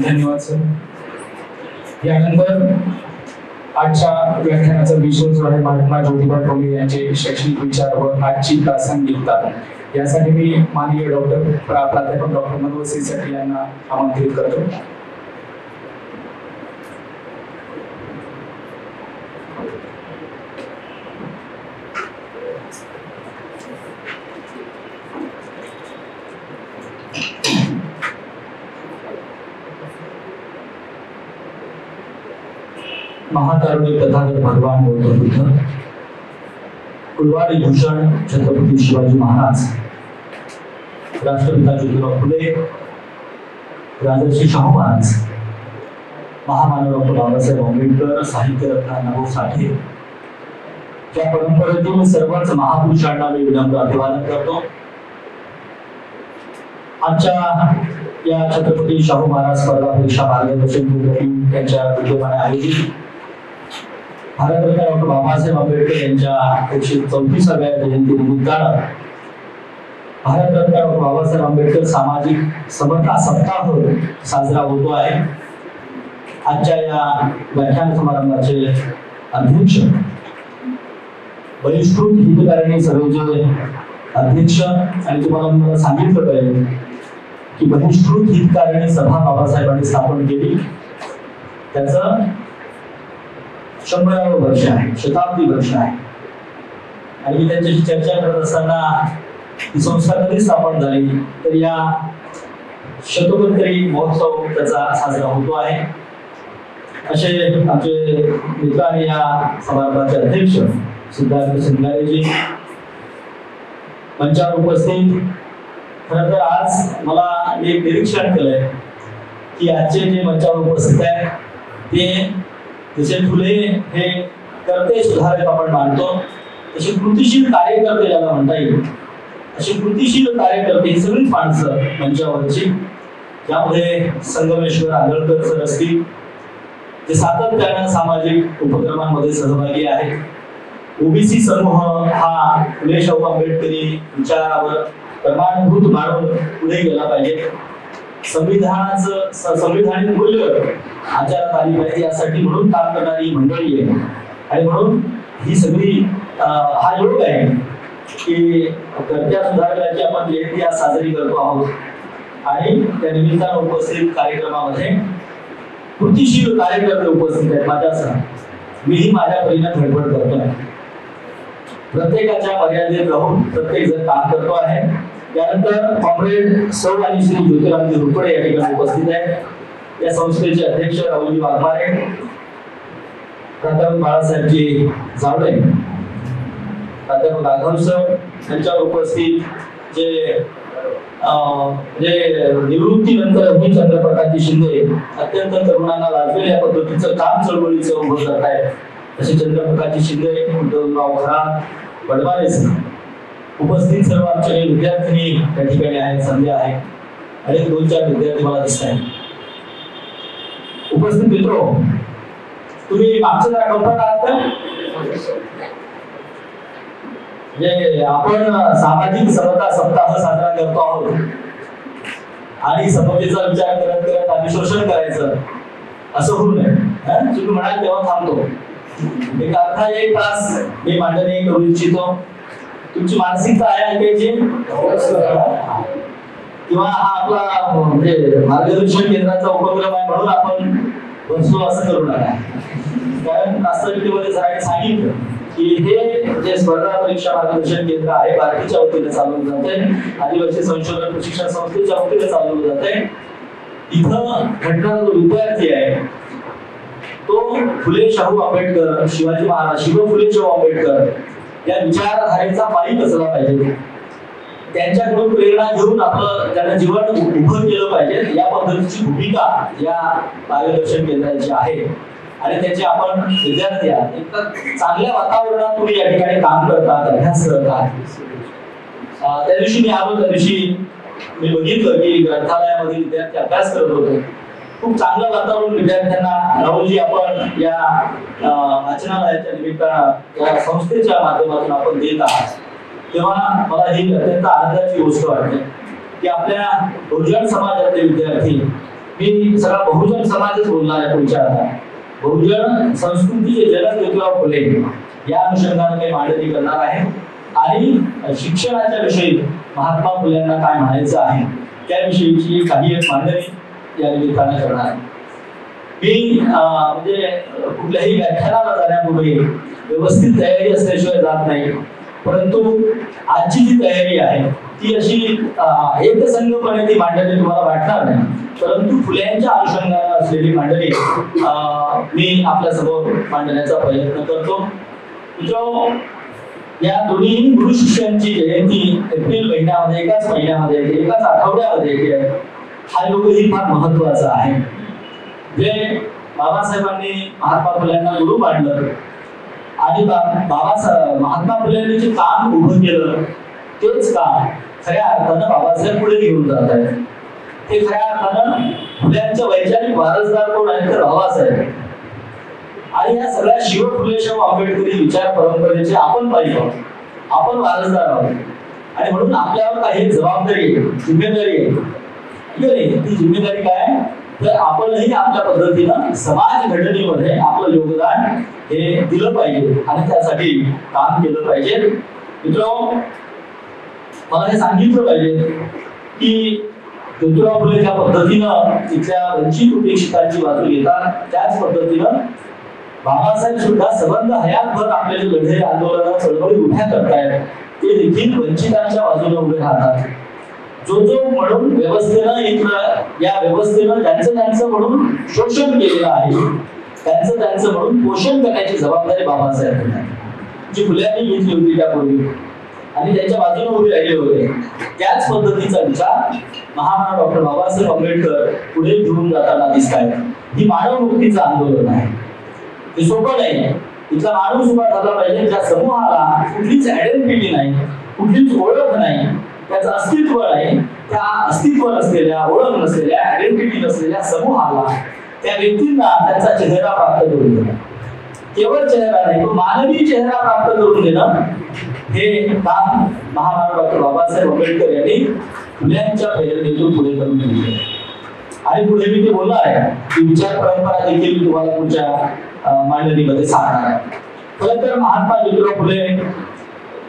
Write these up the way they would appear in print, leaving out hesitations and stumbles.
धन्यवाद सर। यानंतर आजच्या व्याख्यानाचा विषय जो आहे महात्मा ज्योतिबा फुले यांचे शैक्षणिक विचार व आजची प्रासंगिकता, यासाठी मी माननीय प्राध्यापक डॉक्टर मनोहर सिंह यांना आमंत्रित करतो। महाकारुणिक तथागत भगवान गौतम बुद्ध, कुलवाडी भूषण छत्रपती शिवाजी महाराज, राष्ट्रपिता ज्योतिबा फुले, राजर्षी शाहू महाराज, महामानव डॉक्टर बाबासाहेब आंबेडकर, साहित्यरत्न अण्णाभाऊ साठे, या परंपरेतील सर्वच महापुरुषांना मी विनम्र अभिवादन करतो। आजच्या या छत्रपती शाहू महाराज स्पर्धा परीक्षा मार्गदर्शन यांच्या विद्यमाने आयोजित भारतरत्न डॉक्टर बाबासाहेब आंबेडकर यांच्या 134व्या जयंती निमित्तानं भारतरत्न डॉक्टर बाबासाहेब आंबेडकर सामाजिक समता सप्ताह साजरा होतो आहे। आजच्या या व्याख्यान समारंभाचे अध्यक्ष, बहिष्कृत हितकारिणी सभेचे अध्यक्ष, आणि तुम्हाला मला सांगितलं पाहिजे की बहिष्कृत हितकारिणी सभा बाबासाहेबांनी स्थापन केली, त्याचं 100वे वर्ष आहे, शताब्दी वर्ष आहे। आणि त्यांच्याशी चर्चा करत असताना ही संस्था कधी स्थापन झाली, तर या शतकोत्तरी महोत्सव त्याचा साजरा होतो आहे। असे आमचे मित्र आणि या समारंभाचे अध्यक्ष सिद्धार्थ सिंगारेजी, मंचावर उपस्थित। खरं तर आज मला एक निरीक्षण केलंय की आजचे जे मंचावर उपस्थित आहेत ते जसे फुले हे कर्ते सुधारक आपण मानतो, तसे कृतिशील कार्यकर्ते ज्याला म्हणता येईल, अशी कृतिशील कार्यकर्ते ही सगळीच माणसं मंचावरची, ज्यामध्ये संगमेश्वर आंधळकर सर असतील, जे सातत्यानं सामाजिक उपक्रमांमध्ये सहभागी आहेत। ओबीसी समूह हा फुले शाहू आंबेडकरी विचारावर प्रमाणभूत मानून पुढे गेला पाहिजे। संविधानिक मूल्य आचरणात आली पाहिजे यासाठी म्हणून काम करणारी मंडळी आहे। आणि म्हणून ही सगळी हा योग आहे की कर्त्या सुधारकाची आपण जयंती आज साजरी करतो आहोत। आणि त्या निमित्तानं उपस्थित कार्यक्रमामध्ये कृतिशील कार्यकर्ते उपस्थित आहेत माझ्यासह। मीही माझ्या परीने धडपड करतोय, प्रत्येकाच्या मर्यादेत राहून प्रत्येक जण काम करतो आहे। त्यानंतर कॉम्रेड सौ आणि श्री ज्योतिरामजी रुपडे या ठिकाणी उपस्थित आहेत। या संस्थेचे अध्यक्ष राहुलजी वाघमारे, प्राध्यापक बाळासाहेबजी जावळे, प्राध्यापक राघव सर यांच्यावर उपस्थित, जे निवृत्तीनंतर चंद्रप्रकाशजी शिंदे अत्यंत तरुणांना लाजवेल या पद्धतीचं काम चळवळीचं उभं करत आहेत, असे चंद्रप्रकाशजी शिंदे, उद्धवराव खरात, वडमारे उपस्थित सर्व आमचे विद्यार्थी त्या ठिकाणी आहेत, संध्या आहे आणि 2-4 विद्यार्थी मला दिसत आहेत। उपस्थित मित्र, तुम्ही मागच्या जरा कंपट आहात का? म्हणजे आपण सामाजिक समता सप्ताह साजरा करतो आहोत आणि समतेचा विचार करत करत आम्ही शोषण करायचं असं होऊ नये। तुम्ही म्हणाल तेव्हा थांबतो, एक अर्धा 1 तास मी मांडणी करू इच्छितो। तुमची मानसिकता आहे ऐकायची किंवा हा आपला म्हणजे मार्गदर्शन केंद्राचा उपक्रम आहे म्हणून आपण बसलो असं करू नका। कारण वास्तविकतेमध्ये सरांनी सांगितलं की हे जे स्पर्धा परीक्षा मार्गदर्शन केंद्र आहे भारतीच्या वतीने चालवलं जाते, आदिवासी संशोधन प्रशिक्षण संस्थेच्या वतीने चालवलं जाते। इथं घडणारा जो विद्यार्थी आहे तो फुले शाहू आंबेडकर, शिवाजी महाराज, शिव फुले शाहू आंबेडकर या विचारधारेचा पाईक असला पाहिजे। त्यांच्याकडून प्रेरणा घेऊन आपलं त्यांना जीवन उभं केलं पाहिजे, या पद्धतीची भूमिका या मार्गदर्शन केंद्राची आहे। आणि त्याचे आपण विद्यार्थी आहात, एक चांगल्या वातावरणात तुम्ही या ठिकाणी काम करतात, अभ्यास करतात। त्या दिवशी मी आलो, त्या दिवशी मी बघितलं की ग्रंथालयामध्ये विद्यार्थी अभ्यास करत होते। खूप चांगलं वातावरण विद्यार्थ्यांना राहुलजी आपण या वाचनालयाच्या निमित्तानं या संस्थेच्या माध्यमातून आपण देत आहात, तेव्हा मला ही अत्यंत आनंदाची गोष्ट वाटते की आपल्या बहुजन समाजातले विद्यार्थी मी सगळा बहुजन समाजच बोलणार आहे पुढच्या आता. बहुजन संस्कृतीचे जनक ज्योतिराव फुले या अनुषंगाने मी मांडणी करणार आहे आणि शिक्षणाच्या विषयी महात्मा फुलेंना काय म्हणायचं आहे त्याविषयीची काही एक मांडणी या निमित्ताने करणार आहे. मी म्हणजे कुठल्याही व्याख्यानाला जाण्यापूर्वी व्यवस्थित तयारी असल्याशिवाय जात नाही, परंतु आजची जी तयारी आहे ती अशी एकसंघपणे ती मांडणी तुम्हाला वाटणार नाही, परंतु फुल्यांच्या अनुषंगाने असलेली मांडणी मी आपल्या समोर मांडण्याचा प्रयत्न करतो. मित्रांनो, या दोन्ही गुरु शिष्यांची जयंती एप्रिल महिन्यामध्ये एकाच महिन्यामध्ये एकाच आठवड्यामध्ये येते. हा योगही फार महत्वाचा आहे. जे बाबासाहेबांनी महात्मा फुल्यांना गुरु मानलं आणि महात्मा फुल्यांनी जे काम उभं केलं तेच काम खऱ्या अर्थानं बाबासाहेब पुढे घेऊन जात आहेत. ते खऱ्या अर्थानं फुल्यांच्या वैचारिक वारसदार कोण आहेत तर बाबासाहेब. आणि या सगळ्या शिव फुलेशाह आंबेडकरी विचार परंपरेचे आपण पाहिजे आहोत, आपण वारसदार आहोत. आणि म्हणून आपल्यावर काही जबाबदारी आहे, जिम्मेदारी आहे. ती जिम्मेदारी काय तर आपणही आपल्या पद्धतीनं समाज घडणीमध्ये आपलं योगदान हे दिलं पाहिजे आणि त्यासाठी काम केलं पाहिजे. मित्रांनो, मला हे सांगितलं पाहिजे की ज्योतिराव फुले ज्या पद्धतीनं तिथल्या वंचित उपेक्षितांची बाजू घेतात त्याच पद्धतीनं बाबासाहेब सुद्धा सबंध हयातभर आपले जे लढे आंदोलन चळवळी उभ्या करतायत ते देखील वंचितांच्या बाजूने उभे राहतात. जो म्हणून व्यवस्थेनं या व्यवस्थेनं ज्यांचं म्हणून शोषण केलेलं आहे त्यांचं म्हणून पोषण करण्याची जबाबदारी बाबासाहेबांना जी फुल्यांनी घेतली होती त्यापूर्वी आणि त्यांच्या बाजूने उभे राहिले होते. त्याच पद्धतीचा विचार महामानव डॉक्टर बाबासाहेब आंबेडकर पुढे घेऊन जाताना दिसत आहेत. ही मानव मुक्तीचं आंदोलन आहे, हे सोपं नाही. इथला माणूस उभा झाला पाहिजे ज्या समूहाला कुठलीच आयडेंटिटी नाही, कुठलीच ओळख नाही, त्याचं अस्तित्व नाही. त्या अस्तित्व नसलेल्या, ओळख नसलेल्या, आयडेंटिटी नसलेल्या समूहाला, त्या व्यक्तींना त्यांचा चेहरा प्राप्त करून देणं, केवळ चेहरा नाही तो मानवी चेहरा प्राप्त करून देणं हे काम महामानव डॉक्टर बाबासाहेब आंबेडकर यांनी फुल्यांच्या प्रेरणेतून पुढे करून दिले. आणि पुढे मी ते बोलणार आहे की विचार परंपरा देखील तुम्हाला पुढच्या मांडणीमध्ये सांगणार आहे. खरं तर महात्मा ज्योतिराव फुले,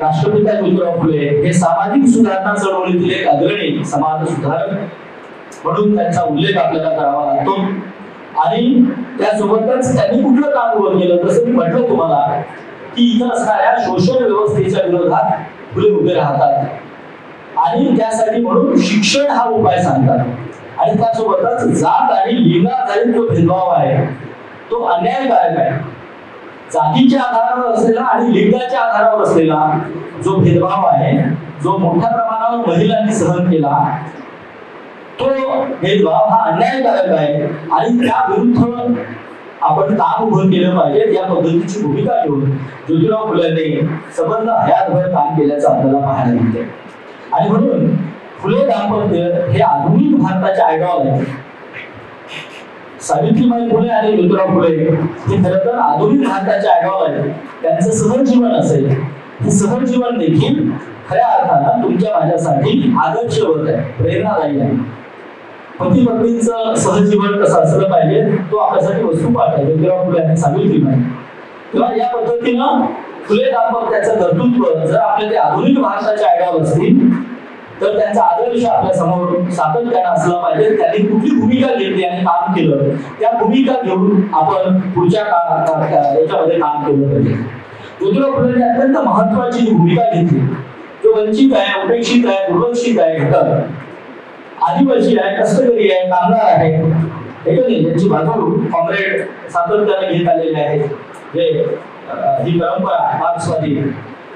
राष्ट्रपिता ज्योतिराव फुले हे सामाजिक सुधारणा चळवळीतील एक अग्रणी समाज सुधारक म्हणून त्यांचा उल्लेख आपल्याला करावा लागतो. आणि त्यासोबतच त्यांनी कुठलं काम उभं केलं तसं मी म्हटलं तुम्हाला की इथं असणाऱ्या शोषण व्यवस्थेच्या विरोधात फुले उभे राहतात आणि त्यासाठी म्हणून शिक्षण हा उपाय सांगतात. आणि त्यासोबतच जात आणि लिंगाधारित जो भेदभाव आहे तो अन्यायकारक आहे. जातीच्या आधारावर असलेला आणि लिंगाच्या आधारावर असलेला जो भेदभाव आहे, जो मोठ्या प्रमाणावर महिलांनी सहन केला, तो भेदभाव हा अन्यायकारक आहे आणि त्या विरुद्ध आपण काम उभं केलं पाहिजे. या पद्धतीची भूमिका घेऊन ज्योतिराव फुल्यांनी सबंध हयातभर काम केल्याचं आपल्याला पाहायला मिळते. आणि म्हणून फुले दाम्पत्य हे आधुनिक भारताचे आयडॉल आहेत. सावित्रीबाई फुले आणि ज्योतिराव फुले हे खरं तर आधुनिक भारताचे आयडॉल आहेत. त्यांचं सहजीवन असेल, हे सहजीवन देखील खऱ्या अर्थानं तुमच्या माझ्यासाठी आदर्शवत आहे, प्रेरणादायी आहे. पती पत्नीचं सहजीवन कसं असलं पाहिजे तो आपल्यासाठी वस्तुपाठ आहे ज्योतिराव फुले आणि सावित्रीबाई. तेव्हा या पद्धतीनं फुले दाम्पत्याचं कर्तृत्व जर आपल्या ते आधुनिक भारताचे आयडॉल असतील तर त्यांचा आदर्श आपल्या समोर सातत्यानं असला पाहिजे. त्यांनी कुठली भूमिका घेतली आणि काम केलं त्या भूमिका घेऊन आपण पुढच्या याच्यामध्ये काम केलं पाहिजे. ज्योतिराव फुलेंनी अत्यंत महत्वाची भूमिका घेतली. जो वंचित आहे, उपेक्षित आहे, दुर्लक्षित आहे घटक, आदिवासी आहे, कष्टकरी आहे, कामगार आहे, यांची बाजू कॉम्रेड सातत्याने घेत आलेले आहेत. जे ही परंपरा मार्क्सवादी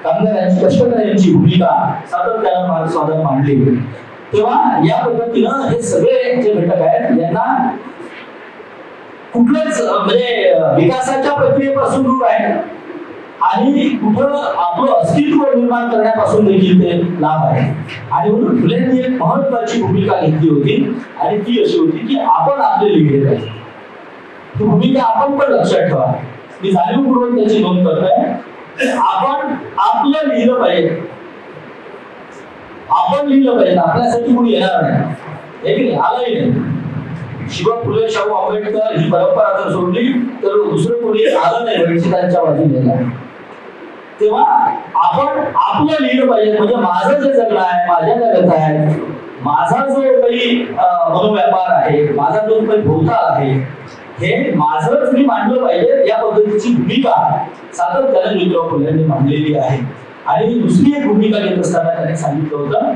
कामगारांची, कष्टकऱ्यांची भूमिका सातत्यानं मार्क्सवादात मांडली. तेव्हा या पद्धतीनं हे सगळे जे घटक आहेत यांना कुठलंच म्हणजे विकासाच्या प्रक्रियेपासून दूर आहे आणि कुठं आपलं अस्तित्व निर्माण करण्यापासून देखील ते लाभ आहे. आणि म्हणून फुलेंनी एक महत्वाची भूमिका घेतली होती आणि ती अशी होती की आपण आपले लिहिले पाहिजे. ती भूमिका आपण पण लक्षात ठेवा. मी जाणीवपूर्वक त्याची नोंद करतोय. आपण आपलं लिहिलं पाहिजे, आपण लिहिलं पाहिजे. आपल्यासाठी कोणी येणार नाही, हे की नाही, आलंही नाही. शिवा फुले शाहू आंबेडकर ही परंपरा जर सोडली तर दुसरं कोणी आलं नाही वंचितांच्या बाजूने. तेव्हा आपण आपलं लिहिलं पाहिजे. म्हणजे माझं जे जगणं आहे, माझ्या जगत आहे, माझा जो काही मनोव्यापार आहे, माझा जो काही भोवताल आहे, हे माझंच मी मांडलं पाहिजे या पद्धतीची भूमिका सातत्याने ज्योतिराव फुलेंनी मांडलेली आहे. आणि दुसरी एक भूमिका घेत असताना त्यांनी सांगितलं होतं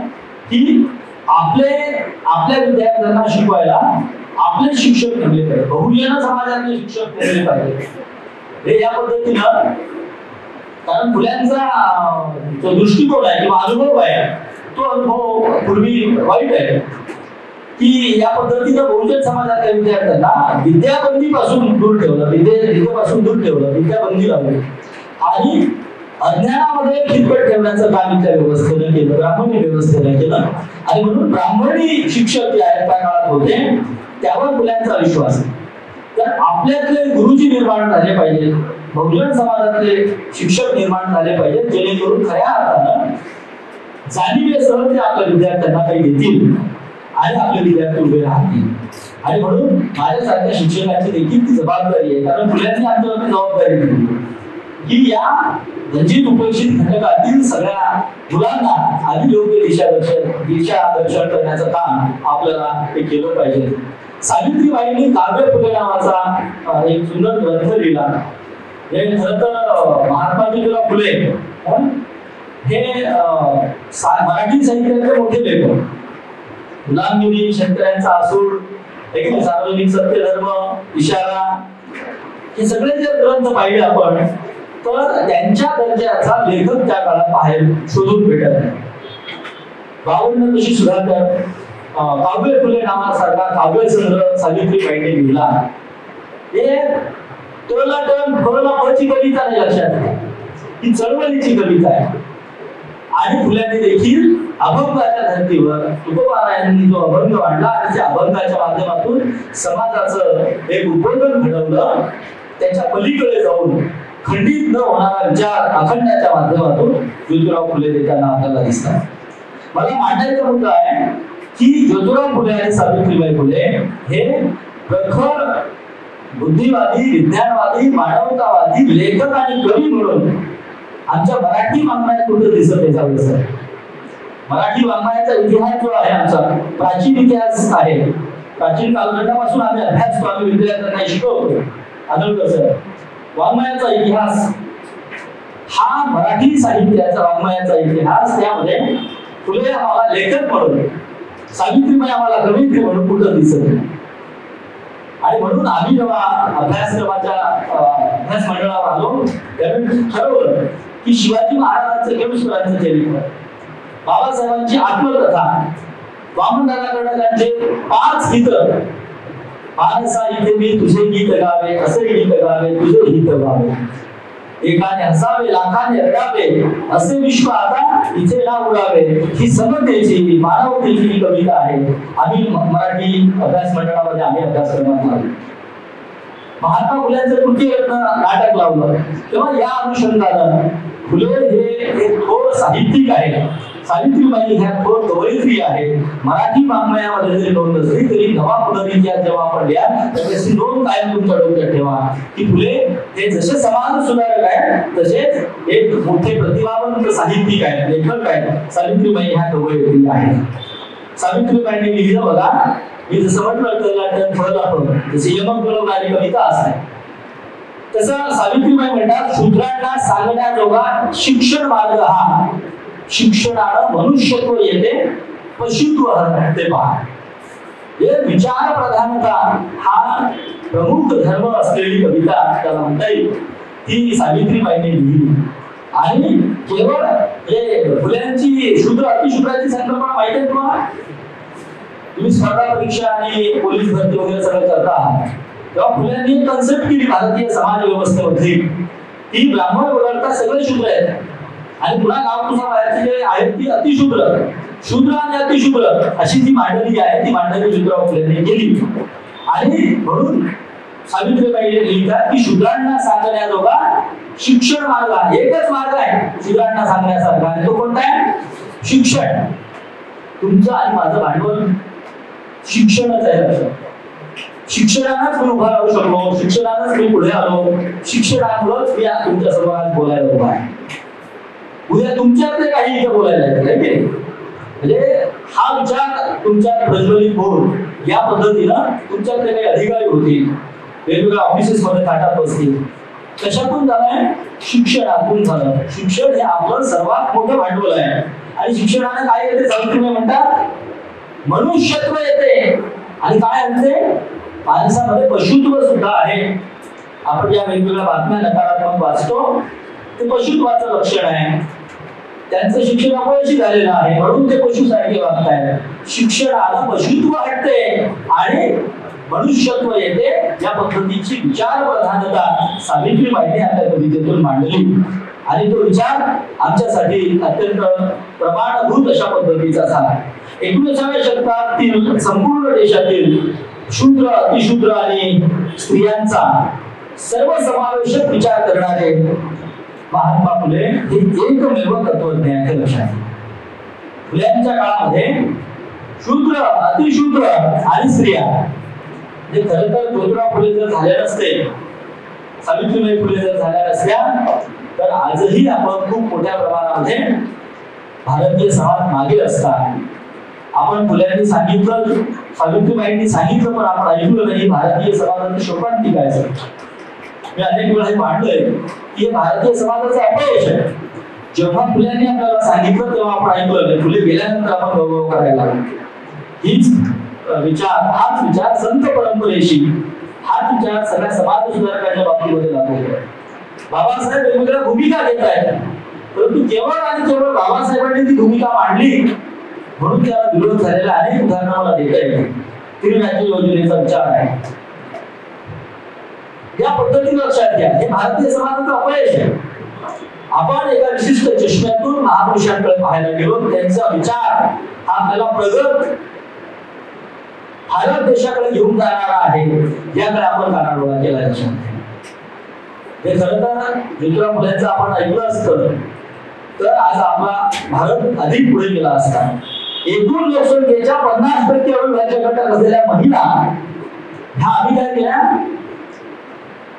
की आपल्या विद्यार्थ्यांना शिकवायला आपले शिक्षक नेमले पाहिजे, बहुजन समाजातले शिक्षक नेमले पाहिजे. हे या पद्धतीनं, कारण फुल्यांचा जो दृष्टिकोन आहे किंवा अनुभव आहे तो अनुभव पूर्वी वाईट आहे की या पद्धतीनं बहुजन समाजातल्या विद्यार्थ्यांना विद्याबंदीपासून दूर ठेवलं, विद्येपासून दूर ठेवलं, विद्याबंदी लावली आणि अज्ञानामध्ये खितपत ठेवण्याचं काम इथल्या व्यवस्थेनं केलं, ब्राह्मणी व्यवस्थेनं केलं. आणि म्हणून ब्राह्मणी शिक्षक जे आहेत त्या काळात होते त्यावर फुल्यांचा विश्वास. तर आपल्यातले गुरुजी निर्माण झाले पाहिजे, बहुजन समाजातले शिक्षक निर्माण झाले पाहिजे, जेणेकरून खऱ्या अर्थानं जाणीवेसह ते आपल्या विद्यार्थ्यांना काही देतील आणि आपले विद्यार्थी उभे राहतील. आणि म्हणून माझ्यासारख्या शिक्षकांची देखील ती जबाबदारी आहे, कारण फुल्यांनी आमच्यावरती जबाबदारी दिली की या वंचित उपेक्षित घटकातील सगळ्या मुलांना आधी योग्य दिशा दर्शन करण्याचं काम आपल्याला हे केलं पाहिजे. सावित्रीबाईंनी काव्य फुले नावाचा एक सुंदर ग्रंथ लिहिला. हे खरं तर महात्मा ज्योतिराव फुले हे मराठी साहित्याचे मोठे लेखक, गुलामगिरी, शेतकऱ्यांचा आसूड, सार्वजनिक सत्य, धर्म, इशारा, हे सगळे जे ग्रंथ पाहिले आपण तर त्यांच्या दर्जाचा लेखक त्या काळात बाहेर शोधून भेटत नाही. 52 तशी सुधाकर, काव्य फुले नावासारखा काव्यसंग्रह सावित्रीबाईंनी लिहिला. हे फळची कविता नाही, लक्षात ही चळवळीची कविता आहे. आणि फुल्यांनी देखील अभंगाच्या धर्तीवर तुकोबारायांनी जो अभंग मांडला आणि त्या अभंगाच्या माध्यमातून समाजाचं एक उद्बोधन घडवलं. त्याच्या पलीकडे जाऊन खंडित न होणारा विचार अखंडाच्या माध्यमातून ज्योतिराव फुले देताना आपल्याला दिसतात. मला मांडायचा मुद्दा आहे की ज्योतिराव फुले आणि सावित्रीबाई फुले हे प्रखर बुद्धिवादी, विज्ञानवादी, मानवतावादी लेखक आणि कवी म्हणून आमच्या मराठी वाङ्मयात कुठे दिसत त्याच्यावर. मराठी वाङ्मयाचा इतिहास जो आहे आमचा प्राचीन इतिहास आहे, प्राचीन कालखंडापासून आम्ही अभ्यास आम्ही विद्यार्थ्यांना शिकवतो. आदळकर सर, वाङ्मयाचा इतिहास हा मराठी साहित्याचा वाङ्मयाचा इतिहास, त्यामध्ये फुले आम्हाला लेखक म्हणून, सावित्रीबाई आम्हाला कवयित्री म्हणून कुठं दिसत नाही. आणि म्हणून आम्ही जेव्हा अभ्यासक्रमाच्या अभ्यास मंडळावर आलो त्यावेळी ठरवलं की शिवाजी महाराजांचं केळुसकरांचं चरित्र, बाबासाहेबांची आत्मकथा, वामनदादा कर्डकांचे 5 गीत, मानसा इथे मी तुझे गीत गावे, असे गीत गावे तुझे गीत गावे, एकाने हसावे लाखाने रडावे, असे विश्व आता इथे ना उडावे, ही समतेची मानवतेची कविता आहे. आम्ही मराठी अभ्यास मंडळामध्ये आम्ही अभ्यासक्रमात आलो. महात्मा फुल्यांचं कृतीरत्न नाटक लावलं तेव्हा या अनुषंगानं फुले हे एक थोर साहित्यिक आहे, सावित्रीबाई ह्या थोर कवयित्री आहे. मराठी वाङ्मयामध्ये जरी नोंद असली तरी नवा पुनर्इतिहास जेव्हा आपण लिहा त्याची नोंद कायम तुमच्या डोक्यात ठेवा की फुले हे जसे समाज सुधारक आहेत तसेच एक मोठे प्रतिभावंत साहित्यिक आहेत, लेखक आहेत. सावित्रीबाई ह्या कवयित्री आहेत. सावित्रीबाईंनी लिहिलं बघा, मी जसं म्हटलं तर फळला जसे यमक बोलवणारी कविता असते तसं सावित्रीबाई म्हणतात, शूद्रांना सांगण्याजोगा शिक्षण मार्ग हा, शिक्षणानं मनुष्यत्व येते, पशुत्व हरते पहा. हे विचार प्रधानता हा प्रमुख धर्म असलेली कविता त्याला म्हणता येईल, ती सावित्रीबाईंनी लिहिली. आणि केवळ हे फुल्यांची शूद्र अतिशूद्राची संकल्पना माहिती आहे तुम्हाला? तुम्ही स्पर्धा परीक्षा आणि पोलीस भरती वगैरे सगळं करता आहात तेव्हा फुल्यांनी एक कन्सेप्ट केली भारतीय समाज व्यवस्थेमधली, ती ब्राह्मण वगळता सगळे शूद्र आहेत आणि पुन्हा गावकुसा बाहेरचे जे आहेत ती अतिशूद्र, शूद्र आणि अतिशूद्र अशी जी मांडणी आहे ती मांडणी ज्योतिराव फुलेंनी केली. आणि म्हणून सावित्रीबाई लिहितात की शूद्रांना सांगण्याजोगा शिक्षण मार्ग आहे. एकच मार्ग आहे शूद्रांना सांगण्यासारखा आणि तो कोणता आहे? शिक्षण. तुमचं आणि माझं भांडवल शिक्षणच आहे. शिक्षणानेच मी उभा राहू शकलो, शिक्षणानेच मी पुढे आलो, शिक्षणामुळेच मी तुमच्या समोर आज बोलायला उभा आहे. उद्या तुमच्यातले काही इथे बोलायला येते, म्हणजे हा विचार तुमच्यात प्रज्वलित होऊन या पद्धतीनं तुमच्यातले काही अधिकारी होतील, वेगवेगळ्या ऑफिसेस मध्ये ताटात बसतील. कशातून झालंय? शिक्षणातून झालं. शिक्षण हे आपलं सर्वात मोठं भांडवल आहे. आणि शिक्षणाने काय येते? सावित्रीबाई म्हणतात मनुष्यत्व येते. आणि काय म्हणते? माणसामध्ये पशुत्व सुद्धा आहे. आपण या वेगवेगळ्या बातम्या नकारात्मक वाचतो, ते पशुत्वाचं लक्षण आहे. त्यांचं शिक्षण अपयशी झालेलं आहे म्हणून ते पशुसारखे वागतायत. शिक्षणाला पशुत्व हटते आणि मनुष्यत्व येते. या पद्धतीची विचार प्रधानता सावित्रीबाईंनी आपल्या कवितेतून मांडली. आणि तो विचार आमच्यासाठी अत्यंत प्रमाणभूत अशा पद्धतीचा झाला. 19व्या शतकातील संपूर्ण देशातील शूद्र, अतिशूद्र आणि स्त्रियांचा सर्वसमावेशक विचार करणारे महात्मा फुले हे एकमेव तत्वज्ञ आहे. लक्षात फुल्यांच्या काळामध्ये शूद्र, अतिशूद्र आणि स्त्रिया, म्हणजे खरं तर ज्योतिराव फुले जर झाले नसते, सावित्रीबाई फुले जर झाल्या नसत्या, तर आजही आपण खूप मोठ्या प्रमाणामध्ये भारतीय समाज मागे असता. आपण फुल्यांनी सांगितलं, सावित्रीबाईंनी सांगितलं, पण आपण ऐकलं नाही. भारतीय समाजाचं शोकांतिक आहे सर. मी अनेक वेळा हे मांडलंय की हे भारतीय समाजाचं अपयश आहे. जेव्हा फुल्यांनी आपल्याला सांगितलं तेव्हा आपण ऐकलं नाही. फुले गेल्यानंतर आपण गौरव करायला लागलो. हाच विचार संत परंपरेशी, हाच विचार सगळ्या समाज सुधारकांच्या बाबतीमध्ये लागतो. बाबासाहेब वेगवेगळ्या भूमिका घेत आहेत, परंतु केवळ आणि केवळ बाबासाहेबांनी ती भूमिका मांडली म्हणून त्याला विरोध झालेला अनेक उदाहरणं मला देता येतील. त्रिराज्य योजनेचा विचार आहे. या पद्धतीने लक्षात घ्या, हे भारतीय समाजाचं अपयश आहे. आपण एका विशिष्ट चष्म्यातून महापुरुषांकडे पाहायला गेलो, त्यांचा विचार हा आपल्याला प्रगत भारत देशाकडे घेऊन जाणारा आहे, याकडे आपण कानाडोळा केला. हे खरं तर ज्योतिराव फुलेंचं आपण ऐकलं असतं तर आज आपला भारत अधिक पुढे गेला असता. एकूण लोकसंख्येच्या 50% अविभाज्य घटक असलेल्या महिला ह्या आम्ही काय केल्या?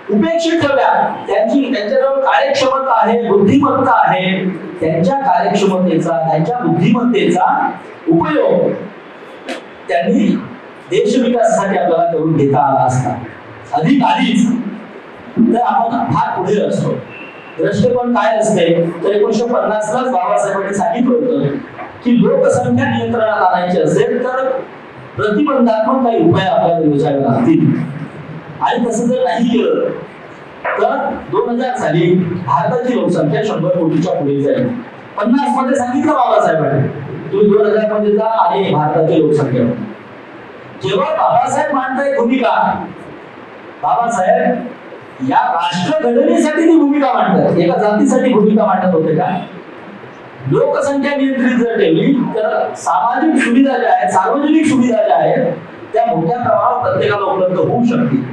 उपेक्षित ठेवल्या. त्यांच्याजवळ कार्यक्षमता आहे, बुद्धिमत्ता आहे. त्यांच्या कार्यक्षमतेचा, त्यांच्या बुद्धिमत्तेचा उपयोग त्यांनी देश विकासासाठी आपल्याला करून घेता आला असता. अधिक आधीच तर आपण फार पुढे असतो. दृष्टिकोन काय असते तर 1950लाच बाबासाहेबांनी सांगितलं होतं की लोकसंख्या नियंत्रणात आणायची असेल तर प्रतिबंधात्मक काही उपाय आपल्याला योजावे लागतील. आणि तसं जर नाही केलं तर 2000 साली भारताची लोकसंख्या 100 कोटीच्या पुढे जाईल. 50 मध्ये सांगितलं बाबासाहेबांनी, तुम्ही 2000 मध्ये जा आणि भारताची लोकसंख्या. जेव्हा बाबासाहेब मांडताय भूमिका, बाबासाहेब या राष्ट्र घडणीसाठी ती भूमिका मांडतात, एका जातीसाठी भूमिका मांडत होते का? लोकसंख्या नियंत्रित जर ठेवली तर सामाजिक सुविधा ज्या आहेत, सार्वजनिक सुविधा ज्या आहेत त्या मोठ्या प्रमाणावर प्रत्येकाला उपलब्ध होऊ शकतील.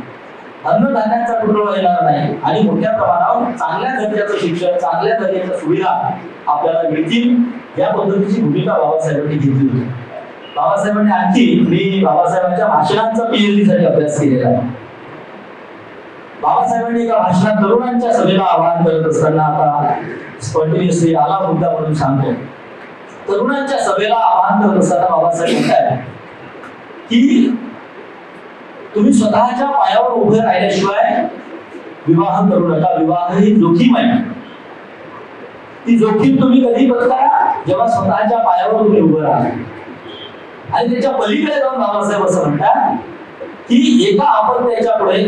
अन्नधान्याचा तुटवडा येणार नाही आणि मोठ्या प्रमाणावर चांगल्या दर्जाचं शिक्षण, चांगल्या दर्जाच्या सुविधा आपल्याला मिळतील. या पद्धतीची भूमिका बाबासाहेबांनी घेतली होती. बाबासाहेबांनी आणखी, मी बाबासाहेबांच्या भाषणांचा PhD साठी अभ्यास केलेला आहे. बाबासाहेबांनी एका भाषणात तरुणांच्या सभेला आवाहन करत असताना, आता स्पॉन्टेनियसली आला मुद्दा म्हणून सांगतो, तरुणांच्या सभेला आवाहन करत असताना बाबासाहेब म्हणतात की तुम्ही स्वतःच्या पायावर उभे राहिल्याशिवाय विवाह करू नका. विवाह ही जोखीम आहे. ती जोखीम तुम्ही कधी पत्करा जेव्हा स्वतःच्या पायावर तुम्ही उभं राहा. आणि त्याच्या पलीकडे जाऊन बाबासाहेब असं म्हणतात की एका अपत्याच्या पुढे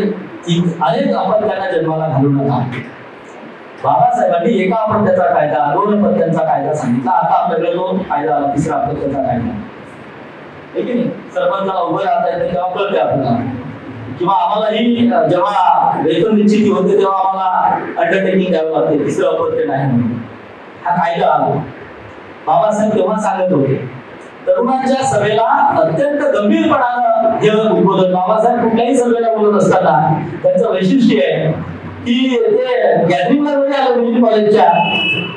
अनेक अपत्यांना जन्माला घालू नका. बाबासाहेबांनी एका अपत्याचा कायदा, 2 अपत्यांचा कायदा सांगितला. आता आपल्याकडे 2 कायदा आला, 3रा अपत्याचा कायदा. सरपंचाला उभं राहता येते तेव्हा कळते आपल्याला, किंवा आम्हालाही जेव्हा वेतन निश्चिती होते तेव्हा आम्हाला अंडरटेकिंग द्यावं लागते, 3रं अपत्य नाही म्हणून. हा कायदा आला. बाबासाहेब तेव्हा सांगत होते. तरुणांच्या सभेला अत्यंत गंभीरपणानं हे उद्बोधन बाबासाहेब कुठल्याही सभेला बोलत असताना त्यांचं वैशिष्ट्य आहे की ते गॅदरिंगला जरी आलं मेडिकल कॉलेजच्या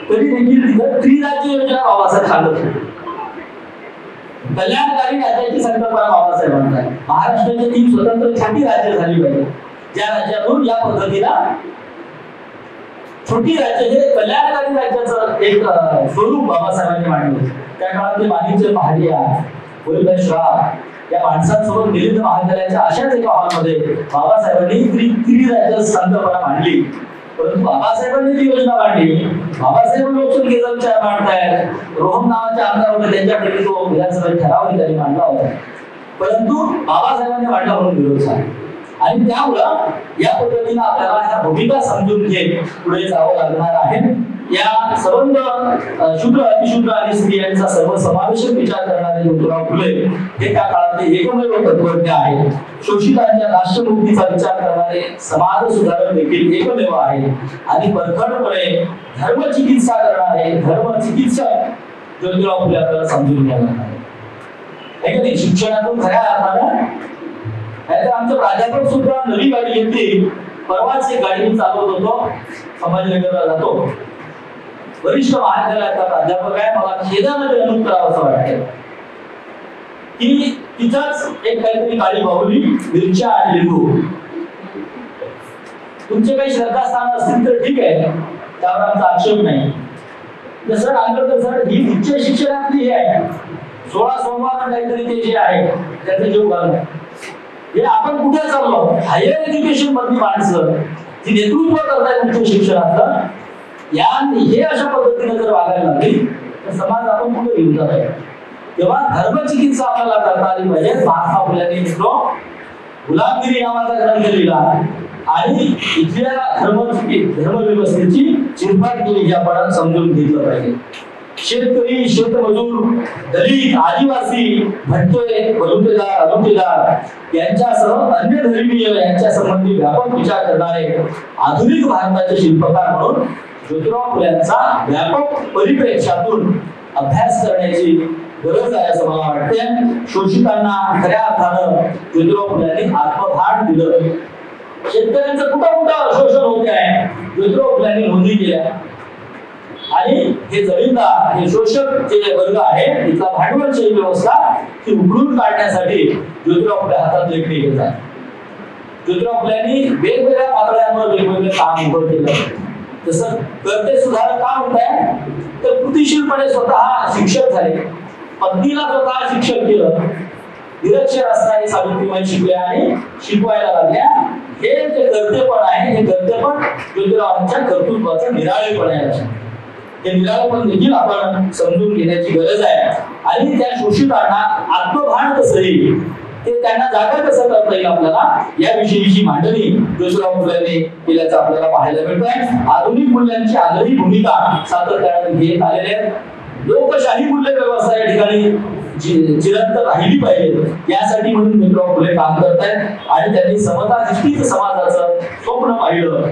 तरी देखील तिथं त्रिराज्य योजना बाबासाहेब सांगत होते. कल्याणकारी राज्याची संकल्पना बाबासाहेबांचा आहे. महाराष्ट्राची 3 स्वतंत्र छोटी राज्य झाली पाहिजे, ज्या राज्यातून या पद्धतीला छोटी राज्य हे कल्याणकारी राज्याचं एक स्वरूप बाबासाहेबांनी मांडलं. त्या काळात ते मानिकचंद पहाडिया, गोविंद श्राफ या माणसांसोबत मिलिंद महाविद्यालयाच्या अशाच एका हॉलमध्ये बाबासाहेबांनी त्रिराज्य संकल्पना मांडली. परंतु बाबासाहेबांनी जी योजना मांडली, बाबासाहेब लोकसंख्येचा विचार मांडतायत, रोहन नावाचे आमदार होते, त्यांच्यापैकी तो विधानसभेत ठराव त्यांनी मांडला होता, परंतु बाबासाहेबांनी मांडला म्हणून विरोध झाला. आणि त्यामुळं या पद्धतीने आपल्याला ह्या भूमिका समजून घेत पुढे जावं लागणार आहे. या संबंध शूद्र, अतिशूद्र आणि स्त्रियांचा सर्वसमावेशक विचार करणारे ज्योतिराव फुले हे त्या काळातले एकमेव तत्वज्ञ आहेत. शोषितांच्या राष्ट्रमुक्तीचा विचार करणारे समाज सुधारक देखील एकमेव आहे. आणि परखडपणे धर्मचिकित्सा करणारे धर्मचिकित्सक ज्योतिराव फुले आपल्याला समजून घ्यायला आहे. शिक्षणातून खऱ्या अर्थानं आमचं प्राध्यापक सुद्धा नवी गाडी घेतली. परवाच एक गाडी मी चालवत होतो, संभाजीनगरला जातो. वरिष्ठ महाविद्यालयाचा प्राध्यापक आहे. मला खेदानं विनंती करावं असं वाटतं की तिथंच एक काहीतरी काळी बाहुली, मिरच्या आणि लिंबू. तुमचे काही श्रद्धास्थान असतील तर ठीक आहे, त्यावर आमचा आक्षेप नाही. जसं आणलं तर सर ही उच्च शिक्षणातली हे आहे, 16 सोमवार काहीतरी ते जे आहे त्याचे जीव घालणं. हे आपण कुठे चाललो? हायर एज्युकेशन मधली माणसं जी नेतृत्व करतायत उच्च शिक्षणातलं, हे अशा पद्धतीने जर वागायला लागली तर समाज आपण कुठे घेऊन जात आहे. तेव्हा धर्मचिकित्सा आपल्याला करता आली पाहिजे. महात्मा फुल्यांनी गुलामगिरी नावाचा ग्रंथ लिहिला आणि इथल्या धर्मव्यवस्थेची चिरफाड केली हे आपण समजून घेतलं पाहिजे. शेतकरी, शेतमजूर, दलित, आदिवासी, भटके, बलुतेदार, अलुतेदार यांच्यासह अन्य धर्मीय यांच्या संबंधी व्यापक विचार करणारे आधुनिक भारताचे शिल्पकार म्हणून ज्योतिराव फुल्यांचा व्यापक परिप्रेक्ष्यातून अभ्यास करण्याची गरज आहे असं मला वाटते. शोषितांना खऱ्या अर्थानं ज्योतिराव फुल्यांनी आत्मभान दिलं. शेतकऱ्यांचं कुठं शोषण होते आहे ज्योतिराव फुल्यांनी नोंदी केल्या. आणि हे जमीनदार, हे शोषक जे वर्ग आहे, तिथला भांडवलशाही व्यवस्था ती उघडून काढण्यासाठी ज्योतिराव फुले हातात लेखणी घेतात. ज्योतिराव फुल्यांनी वेगवेगळ्या पातळ्यांवर वेगवेगळे काम उभं केलं. जसं कर्ते सुधारक का होत आहे तर कृतिशीलपणे स्वतः शिक्षक झाले, पत्नीला स्वतः शिक्षक केलं, निरक्षर असणारे सावित्रीबाई शिकल्या आणि शिकवायला लागल्या. हे जे कर्तेपण आहे, हे कर्तेपण ज्योतिरावांच्या कर्तृत्वाचं निराळेपण आहे. हे निराळेपण देखील आपण समजून घेण्याची गरज आहे. आणि त्या शोषितांना आत्मभान कसं येईल, ते त्यांना जागा कसं करता येईल आपल्याला, याविषयीची मांडणी ज्योतिराव फुल्यांनी केल्याचं आपल्याला पाहायला मिळतंय. आधुनिक मूल्यांची आग्रही भूमिका सातत्याने घेत आलेले आहेत. लोकशाही मूल्य व्यवस्था या ठिकाणी चिरंतन राहिली पाहिजे यासाठी म्हणून ज्योतिराव फुले काम करतायत. आणि त्यांनी समताधिष्ठित समाजाचं स्वप्न पाहिलं.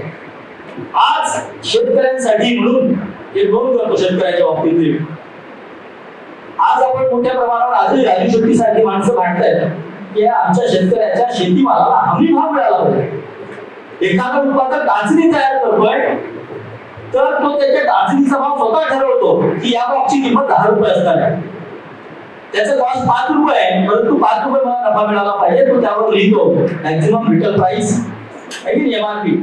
आज शेतकऱ्यांसाठी म्हणून एक नोंद करतो शेतकऱ्याच्या बाबतीत. आज आपण मोठ्या प्रमाणावर आजही राजू शेट्टी सारखी माणसं मांडतायत की आमच्या शेतकऱ्याच्या शेतीमालाला हमी भाव मिळाला पाहिजे. एखादा उत्पादक टाचणी तयार करतोय तर तो त्याच्या टाचणीचा भाव स्वतः ठरवतो की या बॉक्सची किंमत 10 रुपये असणार आहे, त्याचा कॉस्ट 5 रुपये आहे, परंतु 5 रुपये मला नफा मिळाला पाहिजे. तो त्यावर लिहितो मॅक्झिमम रिटेल प्राइस MRP.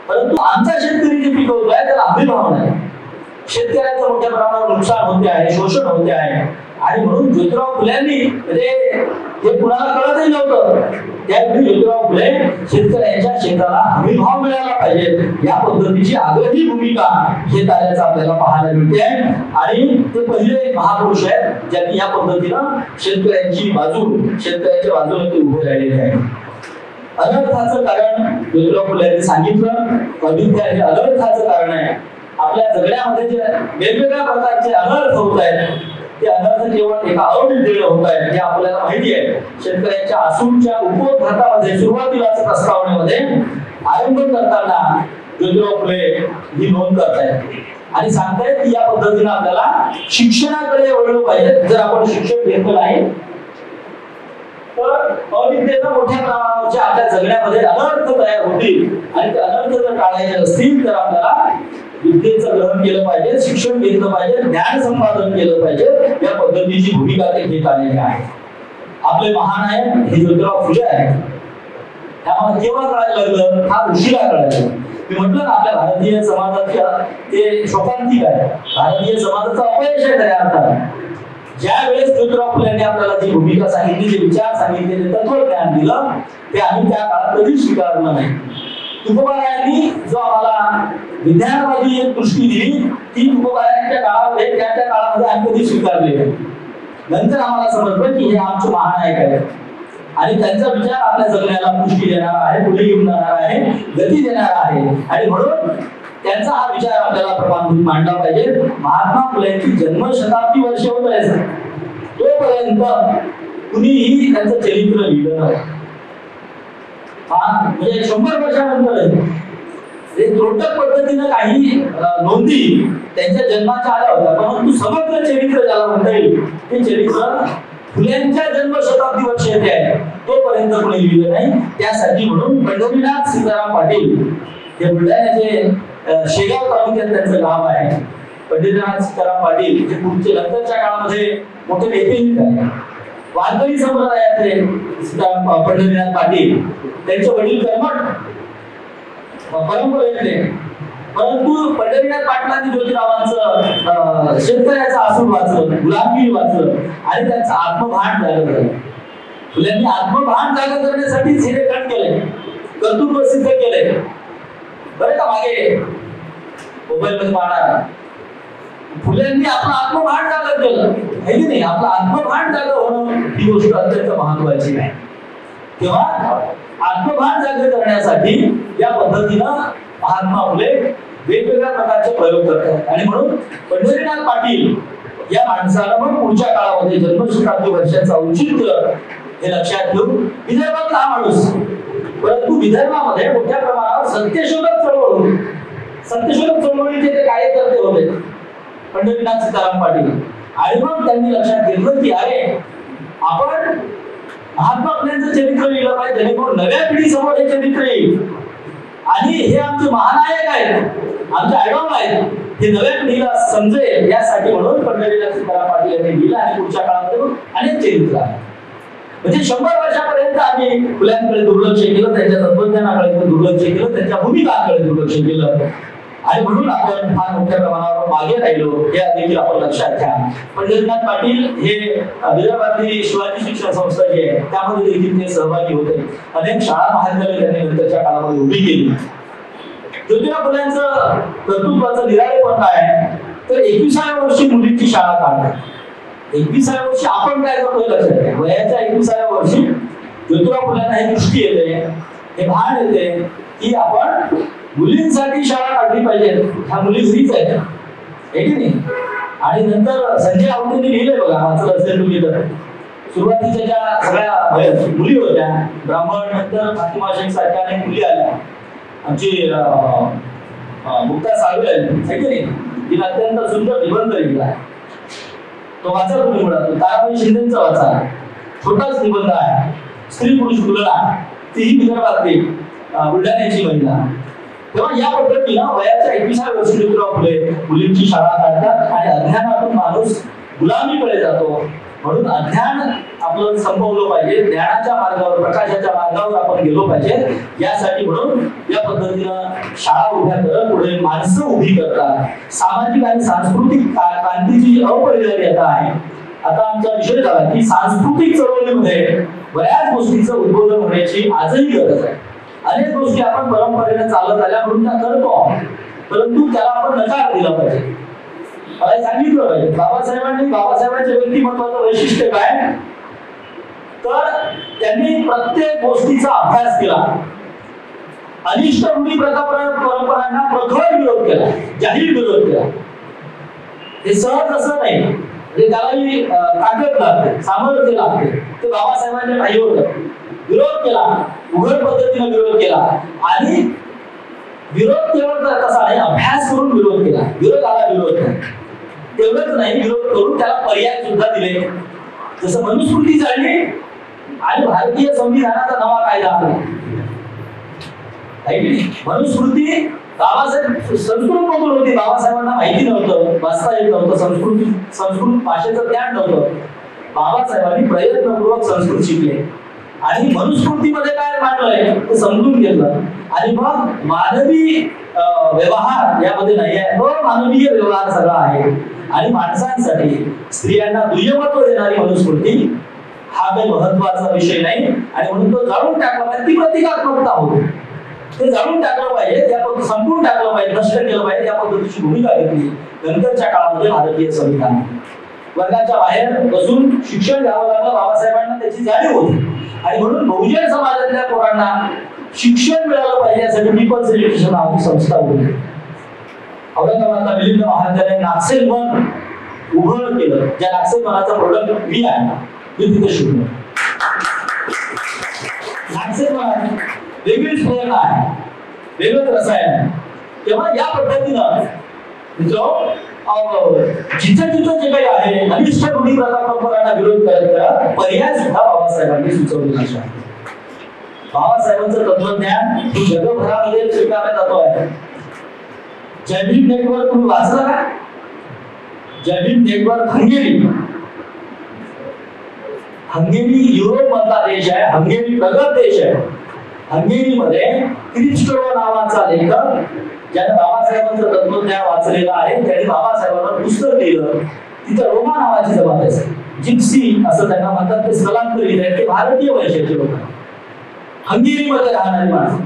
परंतु आमचा शेतकरी जे पिकवतोय त्याला हमी भाव नाही. शेतकऱ्याचं मोठ्या प्रमाणावर नुकसान होते आहे, शोषण होते आहे. आणि म्हणून ज्योतिराव फुल्यांनी हे कुणाला कळतही नव्हतं, त्यावेळी ज्योतिराव फुले शेतकऱ्यांच्या शेताला हमी भाव मिळाला पाहिजे या पद्धतीची आग्रही भूमिका घेत आल्याचं आपल्याला पाहायला मिळते आहे. आणि ते पहिले महापुरुष आहेत ज्यांनी या पद्धतीनं शेतकऱ्यांच्या बाजूने ते उभे राहिलेले आहेत. अनर्थाचं कारण ज्योतिराव फुल्यांनी सांगितलं, अविद्या हे अनर्थाचं कारण आहे. आपल्या जगण्यामध्ये जे वेगवेगळ्या प्रकारचे अनर्थ होत आहेत ते अनर्थ केवळ एका अविद्येने होत आहेत हे आपल्याला माहिती आहे. शेतकऱ्यांच्या आसूंच्या उपोद्घातामध्ये सुरुवातीलाच प्रस्तावनेमध्ये आरंभ करताना ज्योतिराव फुले ही नोंद करतायत आणि सांगतायत की या पद्धतीने आपल्याला शिक्षणाकडे वळलं पाहिजे. जर आपण शिक्षण घेतलं नाही तर अविद्येनं मोठ्या प्रमाणावरच्या आपल्या जगण्यामध्ये अनर्थ तयार होतील आणि ते अनर्थ जर टाळायचे असतील तर आपल्याला विद्येचं ग्रहण केलं पाहिजे, शिक्षण घेतलं पाहिजे, ज्ञान संपादन केलं पाहिजे, या पद्धतीची भूमिका ते घेत आलेली आहे. आपले महानायक हे ज्योतिराव फुले आहेत. त्यामुळे केव्हा कळायला लागलं, हा उशिरा कळायला. मी म्हटलं ना, आपल्या भारतीय समाजाच्या ते शोकांतिक आहे, भारतीय समाजाचं अपयश आहे खऱ्या अर्थात. ज्या वेळेस ज्योतिराव फुलेंनी आपल्याला जी भूमिका सांगितली, जे विचार सांगितले, जे तत्वज्ञान दिलं, ते आम्ही त्या काळात कधीच स्वीकारलं नाही. तुकोबारायांनी जो आम्हाला विज्ञानवादी एक दृष्टी दिली, ती तुकोबारायांच्या काळामध्ये त्या काळामध्ये आम्ही कधी स्वीकारले नाही. नंतर आम्हाला समजलं की हे आमचे महानायक आहेत आणि त्यांचा विचार आपल्या जगण्याला पुष्टी देणारा आहे, पुढे घेऊन जाणार आहे, गती देणार आहे. आणि म्हणून त्यांचा हा विचार आपल्याला प्रमाणभूत मांडला पाहिजे. महात्मा फुलेंची जन्मशताब्दी वर्ष होत आहे, तोपर्यंत कुणीही त्यांचं चरित्र लिहिलं नाही. म्हणजे 100 वर्षानंतर त्रोटक पद्धतीनं काही नोंदी त्यांच्या जन्माच्या आल्या होत्या, परंतु समग्र चरित्र ज्याला म्हणता येईल ते चरित्र फुल्यांच्या जन्मशताब्दी वर्ष येते आहे तोपर्यंत कोणी लिहिलं नाही. त्यासाठी म्हणून पंढरीनाथ सीताराम पाटील हे बुलढाण्याचे शेगाव तालुक्यात त्यांचं गाव आहे. पंढरीनाथ सीताराम पाटील हे पुढच्या नंतरच्या काळामध्ये मोठे नेते आहेत. वारकरी संप्रदायातले पंढरीनाथ पाटील, त्यांचे वडील कर्मठ परंपरेतले, परंतु पंढरीनाथ पाटलांनी ज्योतिरावांचं शेतकऱ्याचं आसूड वाचलं, गुलामगिरी वाचलं आणि त्यांचं आत्मभान जागं झालं. फुल्यांनी आत्मभान जागं करण्यासाठीच हे लेखन केलंय, कर्तृत्व सिद्ध केलंय. बरं का, मागे मोबाईल मध्ये पाहणार फुल्यांनी आपलं आत्मभान जागं केलं हे की नाही. आपलं आत्मभान जागं होणं ही गोष्ट अत्यंत महत्वाची आहे. तेव्हा आत्मभान जागृत करण्यासाठी या पद्धतीनं महात्मा फुले वेगवेगळ्या प्रकारचे प्रयोग करतात. आणि म्हणून पंढरीनाथ पाटील या माणसाला पण पुढच्या काळामध्ये जन्मशताब्दी वर्षाचं औचित्य हे लक्षात घेऊन विदर्भात हा माणूस, परंतु विदर्भामध्ये मोठ्या प्रमाणावर सत्यशोधक चळवळ होती. सत्यशोधक चळवळीचे ते कार्यकर्ते होते पंढरीनाथ सीताराम पाटील. आणि मग त्यांनी लक्षात घेतलं की अरे आपण महात्मा फुल्यांचं चरित्र लिहिलं पाहिजे, जेणेकरून नव्या पिढीसमोर हे चरित्र येईल. आणि हे आमचे महानायक आहेत, आमचे आयडॉल आहेत, हे नव्या पिढीला समजेल यासाठी म्हणून पंढरीनाथ सीताराम पाटील यांनी लिहिलं. आणि पुढच्या काळामध्ये अनेक चरित्र आहेत. म्हणजे 100 वर्षापर्यंत आम्ही फुल्यांकडे दुर्लक्ष केलं, त्यांच्या तत्वज्ञानाकडे दुर्लक्ष केलं, त्यांच्या भूमिकांकडे दुर्लक्ष केलं. आणि म्हणून आपण फार मोठ्या प्रमाणावर मागे राहिलो हे देखील आपण लक्षात घ्या. पंढरीनाथ पाटील हे विदर्भातली शिवाजी शिक्षण संस्था जी आहे त्यामध्ये देखील ते सहभागी होते. अनेक शाळा महाविद्यालय त्यांनी नंतरच्या काळामध्ये उभी केली. ज्योतिराव फुल्यांचं कर्तृत्वाचं निराळेपण काय आहे तर 21व्या वर्षी मुलींची शाळा काढतात. 21व्या वर्षी आपण काय करतो हे लक्षात घ्या. वयाच्या 21व्या वर्षी ज्योतिराव फुल्यांना हे दृष्टी येते, हे भान येते की आपण मुलींसाठी शाळा काढली पाहिजे. ह्या मुली घरीच आहेत हे की नाही. आणि नंतर संजय आवटेंनी लिहिलंय बघा, वाचलं असेल तुम्ही तर. सुरुवातीच्या ज्या सगळ्या मुली होत्या ब्राह्मण, नंतर फातिमा शेख सारख्या अनेक मुली आल्या. आमची मुक्ता साळवे आहे की नाही, तिने अत्यंत सुंदर निबंध लिहिला. तो वाचा तुम्ही म्हणा, तो ताराबाई शिंदेचा वाचा. छोटाच निबंध आहे, स्त्री पुरुष तुलना, तीही विदर्भातली बुलढाण्याची महिला. तेव्हा या पद्धतीनं वयाच्या 21व्या वर्षी ज्योतिराव फुले मुलींची शाळा काढतात. आणि अज्ञानातून माणूस गुलामीकडे जातो, म्हणून अज्ञान आपलं संपवलं पाहिजे, ज्ञानाच्या मार्गावर, प्रकाशाच्या मार्गावर आपण गेलो पाहिजे. यासाठी म्हणून या पद्धतीनं शाळा उभ्या करत पुढे माणसं उभी करतात. सामाजिक आणि सांस्कृतिक क्रांतीची जी अपरिहार्यता आहे. आता आमचा विषय झाला की सांस्कृतिक चळवळीमध्ये बऱ्याच गोष्टीचं उद्बोधन होण्याची आजही गरज आहे. अनेक गोष्टी आपण परंपरेने चालत आल्या म्हणून त्या करतो, परंतु त्याला आपण नकार दिला पाहिजे. मला सांगितलं पाहिजे बाबासाहेबांच्या व्यक्तिमत्वाचं वैशिष्ट्य काय तर त्यांनी प्रत्येक गोष्टीचा अभ्यास केला. अनिष्ट रूढी परंपरांना प्रखर विरोध केला, जाहीर विरोध केला. हे सहज असं नाही, म्हणजे त्यालाही ताकद लागते, सामर्थ्य लागते. ते बाबासाहेबांच्या नाही होतं. विरोध केला, उघड पद्धतीने विरोध केला. आणि विरोध केवळ कसा नाही, अभ्यास करून विरोध केला. विरोधाला विरोध नाही, तेवढंच नाही, विरोध करून त्याला पर्याय सुद्धा दिले. जसं मनुस्मृती जाळली आणि भारतीय संविधानाचा नवा कायदा आला. मनुस्मृती बाबासाहेब संस्कृत मधून होते, बाबासाहेबांना माहिती नव्हतं, वाचता येत नव्हतं, संस्कृत भाषेचं ज्ञान नव्हतं. बाबासाहेबांनी प्रयत्नपूर्वक संस्कृत शिकले आणि मनुस्मृतीमध्ये काय मांडलंय ते समजून घेतलं आणि मग मानवी व्यवहार यामध्ये नाही आहे, अमानवीय व्यवहार सगळा आहे आणि माणसांसाठी स्त्रियांना दुय्यमत्व देणारी मनुस्मृती हा काही महत्वाचा विषय नाही आणि म्हणून तो जाळून टाकला पाहिजे. ती प्रतिकात्मकता होती, ते जाळून टाकलं पाहिजे, त्या पद्धतीने संपून टाकलं पाहिजे, नष्ट केलं पाहिजे, त्या पद्धतीची भूमिका घेतली नंतरच्या काळामध्ये भारतीय संविधान. वर्गाच्या बाहेर बसून शिक्षण घ्यावं लागलं बाबासाहेबांना, त्याची जाणीव होती आणि म्हणून बहुजन समाजातल्या पोरांना शिक्षण मिळालं पाहिजे यासाठी पीपल्स एज्युकेशन नावाची संस्था होती. औरंगाबादला मिलिंद महाविद्यालय नागसेल वन उभं केलं, ज्या नागसेल वनाचा प्रोडक्ट मी आहे, मी तिथे शिकलो. नागसेल वन वेगळीच प्रेरणा आहे, वेगळंच रसायन आहे. तेव्हा या पद्धतीनं जिथं जिथं जे काही आहे अनिष्ट रूढी प्रथा परंपरांना विरोध करत पर्याय सुद्धा बाबासाहेबांनी सुचवलेला आहे. बाबासाहेबांचं तत्वज्ञान जगभरामध्ये स्वीकारलं जातो आहे. जयभीम नेटवर्क तुम्ही वाचला का? जयभीम नेटवर्क हंगेरी युरोप मधला देश आहे, हंगेरी प्रगत देश आहे. हंगेरीमध्ये क्रिस्टोफर नावाचा लेखक ज्याने बाबासाहेबांचं तत्वज्ञान वाचलेलं आहे, त्याने बाबासाहेबांना पुस्तक लिहिलं. तिथं रोमा नावाची जमात आहे, जिप्सी असं त्यांना म्हणतात, ते स्थलांतरित आहेत, ते भारतीय वंशाचे लोक हंगेरीमध्ये राहणारी माणसं.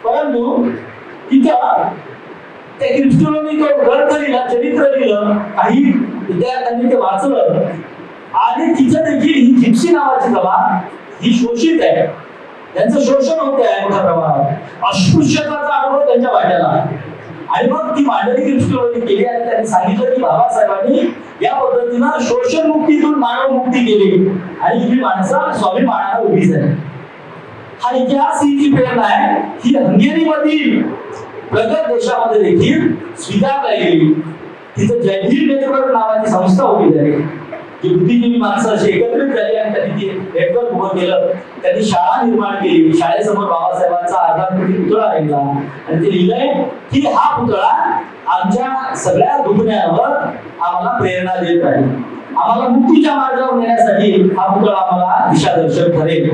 परंतु तिथं त्या क्रिस्टोफरने तो ग्रंथ लिहिला, चरित्र लिहिलं, काही विद्यार्थ्यांनी ते वाचलं आणि तिचं देखील ही जिप्सी नावाची जमात ही शोषित आहे, त्यांचं शोषण होत आहे मोठ्या प्रमाणात, अस्पृश्यताचा अनुभव त्यांच्या वाट्याला आहे. आणि मग ती मांडणी क्रिस्टोफरने केली आणि त्यांनी सांगितलं की बाबासाहेबांनी या पद्धतीनं शोषण मुक्तीतून मानव मुक्ती केली आणि ही माणसं स्वाभिमानाला उभी झाली. हा इतिहास, ही जी प्रेरणा आहे ही हंगेरीमधील प्रगत देशामध्ये देखील स्वीकारला गेली. तिथं जयभीम नेटवर्क नावाची संस्था उभी झाली, जी बुद्धिजीवी माणसं अशी एकत्रित झाली आणि त्यांनी ते नेटवर्क उभं केलं. त्यांनी शाळा निर्माण केली, शाळेसमोर बाबासाहेबांचा अर्धाकृती पुतळा राहिला आणि ते लिहिलंय की हा पुतळा आमच्या सगळ्या दुखण्यावर आम्हाला प्रेरणा देत राहील, आम्हाला मुक्तीच्या मार्गावर नेण्यासाठी हा पुतळा आम्हाला दिशादर्शक ठरेल.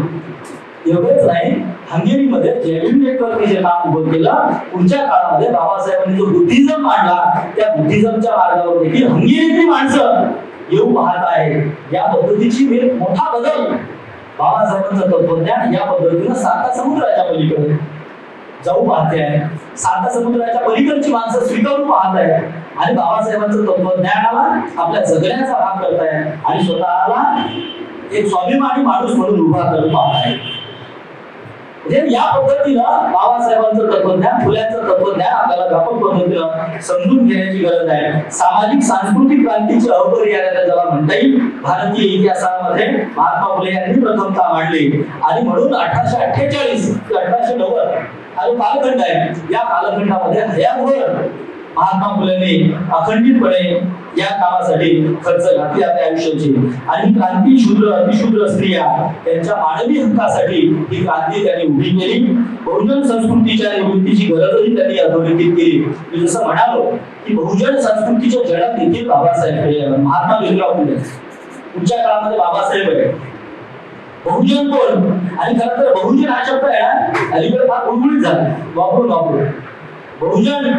एवढेच नाही, हंगेरीमध्ये जयभीम नेटवर्कने जे नाव उभं केलं, पुढच्या काळामध्ये बाबासाहेबांनी जो बुद्धिझम मांडला, त्या बुद्धिझमच्या मार्गावर देखील हंगेरीची माणसं येऊ पाहत आहे. या पद्धतीची मोठा बदल बाबासाहेबांचं तत्वज्ञान या पद्धतीनं साता समुद्राच्या पलीकडे जाऊ पाहते आहे. साता समुद्राच्या पलीकडची माणसं स्वीकारू पाहत आहे आणि बाबासाहेबांचं तत्वज्ञानाला आपल्या जगण्याचा भाग करत आहे आणि स्वतःला एक स्वाभिमानी माणूस म्हणून उभा करत पाहत आहे. या पद्धतीनं बाबासाहेबांचं तत्वज्ञान, फुल्यांचं तत्वज्ञान आपल्याला व्यापक पद्धतीनं समजून घेण्याची गरज आहे. सामाजिक सांस्कृतिक क्रांतीची अपरिहार्यता ज्याला म्हणता येईल, भारतीय इतिहासामध्ये महात्मा फुले यांनी प्रथमतः मांडली आणि म्हणून 1848 ते 1890 हा जो कालखंड आहे, या कालखंडामध्ये हयाभर महात्मा फुलेंनी अखंडितपणे या कामासाठी खर्च घातली आपल्या आयुष्याची आणि क्रांती शूद्र अतिशूद्र स्त्रिया त्यांच्या मानवी हक्कासाठी ही क्रांती त्यांनी उभी केली. बहुजन संस्कृतीच्या निर्मितीची गरजही त्यांनी अधोरेखित केली. मी जसं म्हणालो की बहुजन संस्कृतीच्या जगात देखील बाबासाहेब महात्मा ज्योतिराव फुले, पुढच्या काळामध्ये बाबासाहेब आहे. बहुजन कोण आणि खरं तर बहुजन हा शब्द आहे ना अलीकडे फार गुळगुळीत झाला, वापरून बहुजन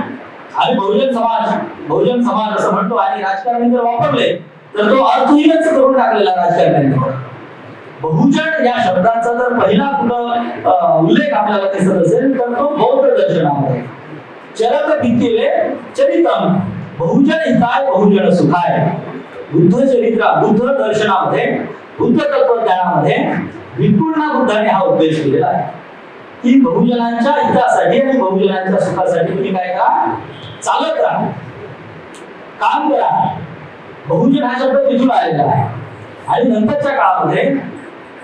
आणि बहुजन समाज असं म्हणतो आणि राजकारणी जर वापरले तर तो अर्थहीनच करून टाकलेला राजकारण्यांनी. बहुजन या शब्दाचा जर पहिला कुठं उल्लेख आपल्याला दिसत असेल तर तो बौद्ध दर्शनामध्ये चरक भित्तीले चरितम बहुजन हिताय बहुजन सुखाय. बुद्ध दर्शनामध्ये, बुद्ध तत्वज्ञानामध्ये विपुलना बुद्धाने हा उद्देश केलेला आहे की बहुजनांच्या हितासाठी आणि बहुजनांच्या सुखासाठी तुम्ही काय करा, चालत राहा, काम करा. बहुजन हा शब्द तिथून आलेला आहे आणि नंतरच्या काळामध्ये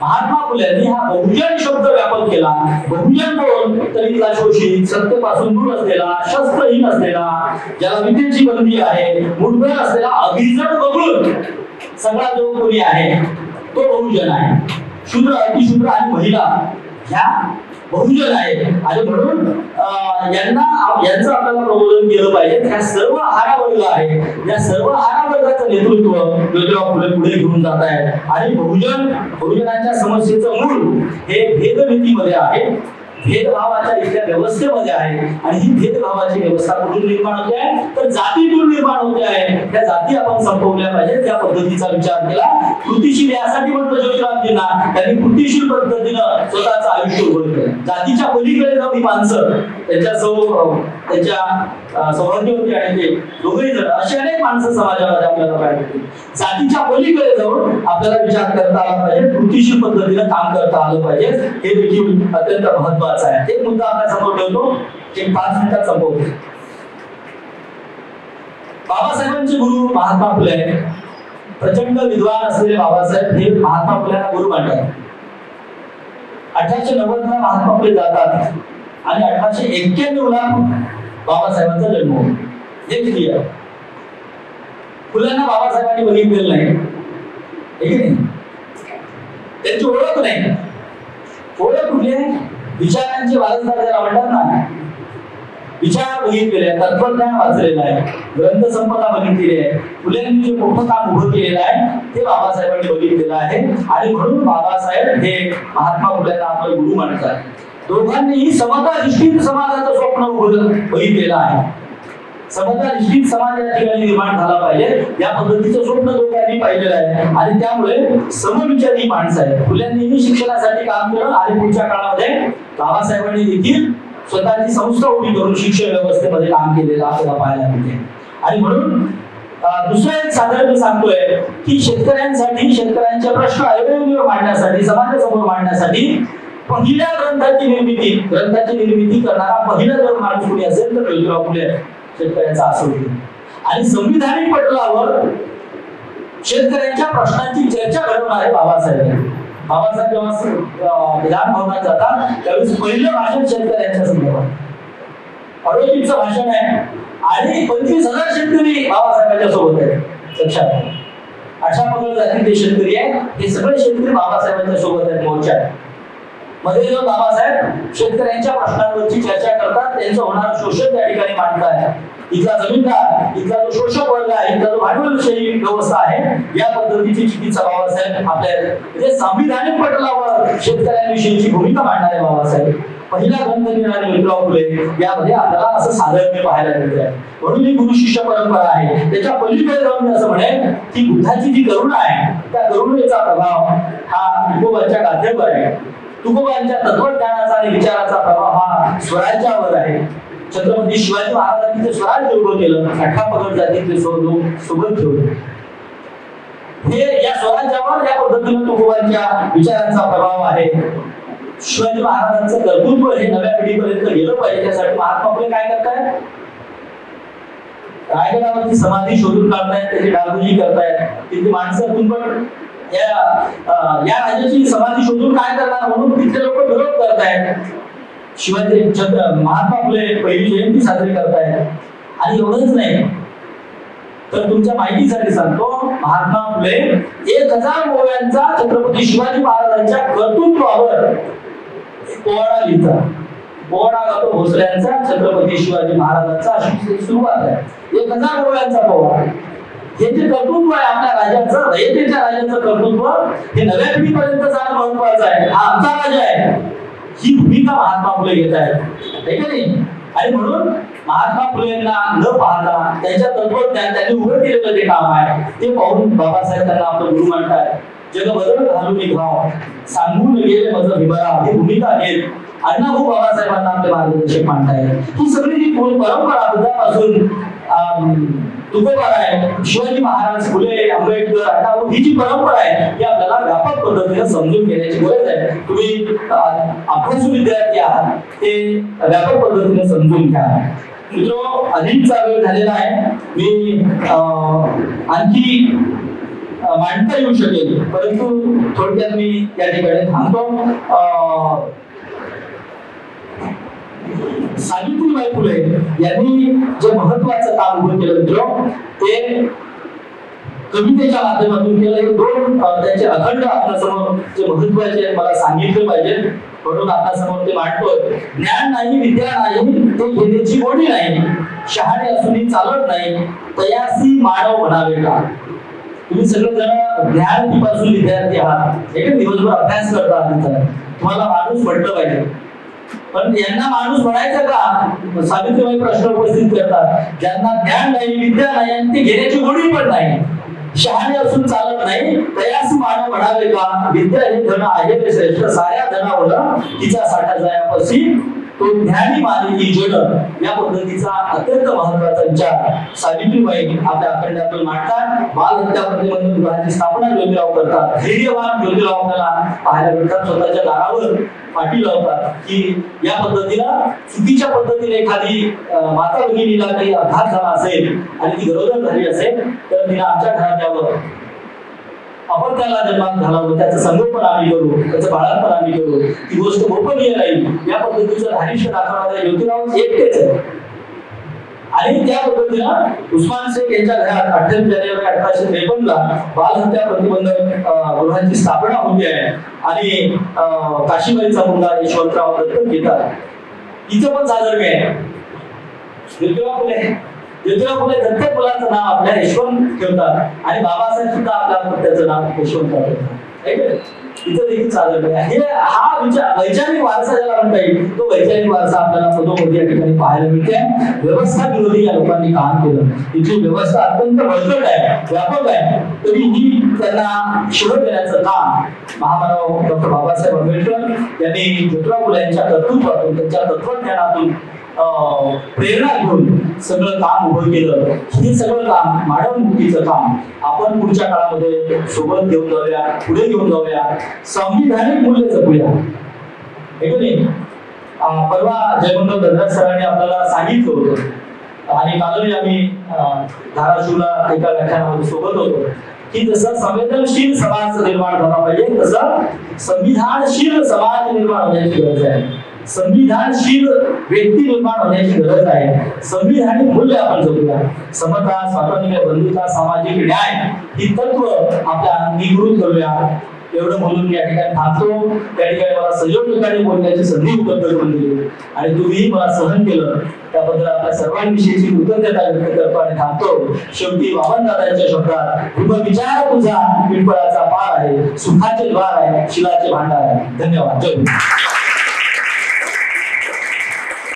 महात्मा फुलेंनी हा बहुजन शब्द व्यापक केला. बहुजन कोण तर इथला शोषित, सत्तेपासून दूर असलेला, शस्त्रहीन असलेला, ज्याला विद्येची बंदी आहे, मुठभर असलेला, अभिजन वगळून सगळा जो कोणी आहे तो बहुजन आहे. शूद्र, अतिशूद्र आणि महिला ह्या बहुजन आहे आणि म्हणून यांचं आपल्याला प्रबोधन केलं पाहिजे. ह्या सर्व हारा वर्ग आहे, या सर्व हारा वर्गाचं नेतृत्व ज्योतिराव फुले पुढे घेऊन जात आहेत आणि बहुजनांच्या समस्येचं मूळ हे भेदनीतीमध्ये आहे, भेदभावाच्या इथल्या व्यवस्थेमध्ये आहे. आणि ही भेदभावाची व्यवस्था कुठून निर्माण होते आहे, तर जातीतून निर्माण होते आहे. त्या जाती आपण संपवल्या पाहिजे, त्या पद्धतीचा विचार केला. कृतीशील यासाठी म्हटलं ज्योतिरावजींना, त्यांनी कृतीशील पद्धतीनं स्वतःचं आयुष्य उभं केलं. जातीच्या पलीकडे जाऊन ही माणसं त्यांच्या सौभाग्यवती आणि ते दोघेही जण अशी अनेक माणसं समाजामध्ये आपल्याला पाहिजे. जातीच्या पलीकडे जाऊन आपल्याला विचार करता आला पाहिजे, कृतीशील पद्धतीनं काम करता आलं पाहिजे. हे देखील अत्यंत महत्वाचं आहे. एक मुद्दा आपल्या समोर ठेवतो, एक 5 मिनिटात संपवतो. बाबासाहेबांचे गुरु महात्मा फुले, प्रचंड विद्वान असलेले बाबासाहेब हे महात्मा फुलेंना गुरु मानतात. 1890 ला महात्मा फुले जातात आणि 1891 ला बाबासाहेबांचा जन्म होतो. हे क्लिअर. फुल्यांना बाबासाहेबांनी बघितलेलं नाही, त्यांची ओळख नाही. ओळख कुठली आहे? विचारांचे वारसदार ज्याला म्हणतात ना, विचार बघितलेले आहे, तत्वज्ञान वाचलेलं आहे, ग्रंथसंपदा बघितलेली आहे. फुलेंनी जे मोठं काम उभं केलेलं आहे ते बाबासाहेबांनी बघितलेलं आहे आणि म्हणून बाबासाहेब हे महात्मा फुलेंना आपले गुरु म्हणतात. दोघांनीही समताधिष्ठित समाजाचं स्वप्न बघितलेलं आहे. समताधिष्ठित समाज या ठिकाणी निर्माण झाला पाहिजे, या पद्धतीचं स्वप्न दोघांनी पाहिलेलं आहे आणि त्यामुळे समविचारी माणसं आहेत. फुल्यांनीही शिक्षणासाठी काम केलं आणि पुढच्या काळामध्ये बाबासाहेबांनी देखील स्वतःची संस्था उभी करून शिक्षण व्यवस्थेमध्ये काम केलेलं आपल्याला पाहायला मिळते. आणि म्हणून दुसरं एक साधारण सांगतोय की शेतकऱ्यांचे प्रश्न अयोग्य मांडण्यासाठी, समाजासमोर मांडण्यासाठी पहिल्या ग्रंथाची निर्मिती करणारा पहिला जर माणूस कोणी असेल तर ज्योतिराव फुले शेतकऱ्यांचा असो. आणि संविधानिक पटलावर शेतकऱ्यांच्या प्रश्नांची चर्चा घडवणारे बाबासाहेब. बाबासाहेब जेव्हा विधान भवनात जातात त्यावेळेस पहिलं भाषण शेतकऱ्यांच्या संदर्भात 38चं भाषण आहे आणि 25,000 शेतकरी बाबासाहेबांच्या सोबत आहेत. लक्षात, 18 पगड जातीचे शेतकरी आहेत, हे सगळे शेतकरी बाबासाहेबांच्या सोबत आहेत मोर्चात. मध्ये जो बाबासाहेब शेतकऱ्यांच्या प्रश्नांवरची चर्चा करतात, त्यांचं होणारं शोषण त्या ठिकाणी मांडतात. इथला जमीनदार, इथला जो शोषक वर्ग आहे, इथला जो भांडवलशाही व्यवस्था आहे, या पद्धतीची चिकित्सा बाबासाहेब आपल्या म्हणजे संविधानिक पटलावर शेतकऱ्यांविषयीची भूमिका मांडणारे बाबासाहेब. पहिला ग्रंथ लिहिणारे ज्योतिराव फुले यामध्ये आपल्याला असं साधर्म्य पाहायला मिळत आहे. म्हणून ही गुरु शिष्य परंपरा आहे. त्याच्या पलीकडे जाऊन मी असं म्हणेन की बुद्धाची जी करुणा आहे, त्या करुणेचा प्रभाव हा तुकोबांच्या गाथेवर आहे. तुकोबांच्या तत्वज्ञानाचा आणि विचाराचा प्रभाव हा स्वराज्यावर आहे. छत्रपती शिवाजी महाराजांनी ते स्वराज्य उभं केलं, 18 पगड जातीतले सोबत ठेवले. हे या स्वराज्यावर या पद्धतीने तुकोबांच्या विचारांचा प्रभाव आहे. शिवाजी महाराजांचं कर्तृत्व हे नव्या पिढीपर्यंत गेलं पाहिजे, त्यासाठी महात्मा फुले काय करतायत? रायगडावरती समाधी शोधून काढतायत, त्याची डागडुजी करतायत. तिथे माणसं पण या राजाची समाधी शोधून काय करणार म्हणून तिथले लोक विरोध करतायत. शिवाजी महात्मा फुले पहिली जयंती साजरी करतायत. आणि एवढंच नाही तर तुमच्या माहितीसाठी सांगतो, महात्मा फुले 1000 ओव्यांचा छत्रपती शिवाजी महाराजांच्या कर्तृत्वावर पोवाडा लिहितात. पोवाडा गातो भोसल्यांचा छत्रपती शिवाजी महाराजांचा अशी सुरुवात आहे. 1000 ओव्यांचा पोवाडा. हे जे कर्तृत्व आहे आपल्या राजाचं, रयतेच्या राजाचं कर्तृत्व, हे नव्या पिढीपर्यंत जाणं महत्वाचं आहे. हा आमचा राजा आहे, ही भूमिका महात्मा फुले घेत आहेत, आहे का नाही? आणि म्हणून महात्मा फुलेंना न पाहता त्यांच्या तत्वज्ञान, त्यांनी उभं केलेलं जे काम आहे ते पाहून बाबासाहेब त्यांना आपलं गुरु म्हणतात. जग बदल घालून निघाव, सांगून गेले मज भीमराव, ही भूमिका घेत अण्णाभाऊ बाबासाहेबांना आपले मार्गदर्शक मानतायत. ही सगळी जी परंपरा बुद्धापासून तुकोबा आहे, शिवाजी महाराज, फुले, आंबेडकर, अण्णाभाऊ, ही जी परंपरा आहे ही आपल्याला व्यापक पद्धतीने समजून घेण्याची गरज आहे. तुम्ही अभ्यासू विद्यार्थी आहात, ते व्यापक पद्धतीने समजून घ्या. मित्रो, अधिकचा वेळ झालेला आहे. मी आणखी मांडता येऊ शकेल, परंतु थोडक्यात मी या ठिकाणी थांबतो. सावित्रीबाई फुले यांनी जे महत्वाचं काम उभं केलं मित्र, ते कवितेच्या माध्यमातून केलं. हे 2 त्यांचे अखंड आपल्यासमोर जे महत्वाचे मला सांगितले पाहिजे. म्हणून आपल्यासमोर ते मांडतोय. ज्ञान नाही विद्या नाही ते घेण्याची गोडी नाही, शहाणे असूनही चालत नाही तयासी मानव बनावे का. तुम्ही सगळेजण ज्ञान पिपासू विद्यार्थी आहात, एक दिवसभर अभ्यास करता, तुम्हाला माणूस म्हटलं पाहिजे, पण यांना माणूस म्हणायचं का. सावित्रीबाई प्रश्न उपस्थित करतात, ज्यांना ज्ञान नाही विद्या नाही आणि ते घेण्याची गोडी पण नाही, शहाणे असून चालत नाही तयास मानव म्हणावे का. विद्या हे धन आहे ते श्रेष्ठ, साऱ्या धनावर तिचा साठा जायापाशी, तो ज्ञानी मानिती जन. या पद्धतीचा अत्यंत महत्वाचा विचार सावित्रीबाई आपल्या अखंडातून मांडतात. बाल हत्या प्रतिबंधक गृहाची स्थापना ज्योतिराव करतात. धैर्यवान ज्योतिराव आपल्याला पाहायला मिळतात, स्वतःच्या दारावर पाठी लावतात की या पद्धतीला चुकीच्या पद्धतीने एखादी माता भगिनीला काही अपघात झाला असेल आणि ती गरोदर झाली असेल तर तिला आमच्या घरात यावं, आपण त्याला जन्मात घालावं, त्याचं संगोपन आम्ही करू, त्याचं बाळापण आम्ही करू, ती गोष्ट गोपनीय राहील. या पद्धतीचं धारिष्ठ दाखवणारे ज्योतिराव एकटेच आहे. आणि त्या पद्धतीनं उस्मान शेख यांच्या घरात 28 जानेवारी 1853 ला बाल हत्या प्रतिबंधक गृहाची स्थापना होती आहे. आणि काशीबाईचा मुलगा यशवंतराव दत्तक घेतात. इथं पण साधर्म्य आहे. ज्योतिराव फुले दत्तक मुलाचं नाव आपल्या यशवंत ठेवतात आणि बाबासाहेब सुद्धा आपल्या त्याचं नाव यशवंत ठेवतात. इथं देखील साधर्म्य आहे. हा विचार वैचारिक वारसा ज्याला म्हणता येईल, तो वैचारिक वारसा आपल्याला पदोपदी या ठिकाणी पाहायला मिळते. व्यवस्था विरोधी या लोकांनी काम केलं. इथली व्यवस्था अत्यंत बळकट आहे, व्यापक आहे, तरीही त्यांना शिवण देण्याचं काम महामानव डॉक्टर बाबासाहेब आंबेडकर यांनी ज्योतिराव फुले यांच्या कर्तृत्वातून, त्यांच्या तत्वज्ञानातून प्रेरणा घेऊन सगळं काम उभं केलं. हे सगळं काम मानवमुक्तीचं काम आपण पुढच्या काळामध्ये सोबत घेऊन जाऊया, पुढे घेऊन जाऊया, संविधानिक मूल्य जपूया. परवा जयमंगल धनराज सरांनी आपल्याला सांगितलं होतं आणि कालही आम्ही धाराशिवला एका व्याख्यानामध्ये सोबत होतो की जसं संवेदनशील समाज निर्माण झाला पाहिजे तसं संविधानशील समाज निर्माण होण्याची गरज आहे. संविधानशील व्यक्ती निर्माण होण्याची गरज आहे. संविधानिक मूल्य आपण जपूया. समता, स्वातंत्र्य, बंधुता, सामाजिक न्याय ही तत्व आपल्या अंगीकृत करूया. एवढं बोलून या ठिकाणी थांबतो. त्या ठिकाणी मला संयोजकांनी बोलण्याची संधी उपलब्ध करून दिली आणि तुम्ही मला सहन केलं त्याबद्दल आपल्या सर्वांविषयीची कृतज्ञता व्यक्त करतो आणि थांबतो. शेवटी वामनदादांच्या शब्दात, विचार तुझा पिंपळाचा पार आहे, सुखाचे द्वार आहे, शिलाचे भांडार आहे. धन्यवाद. जय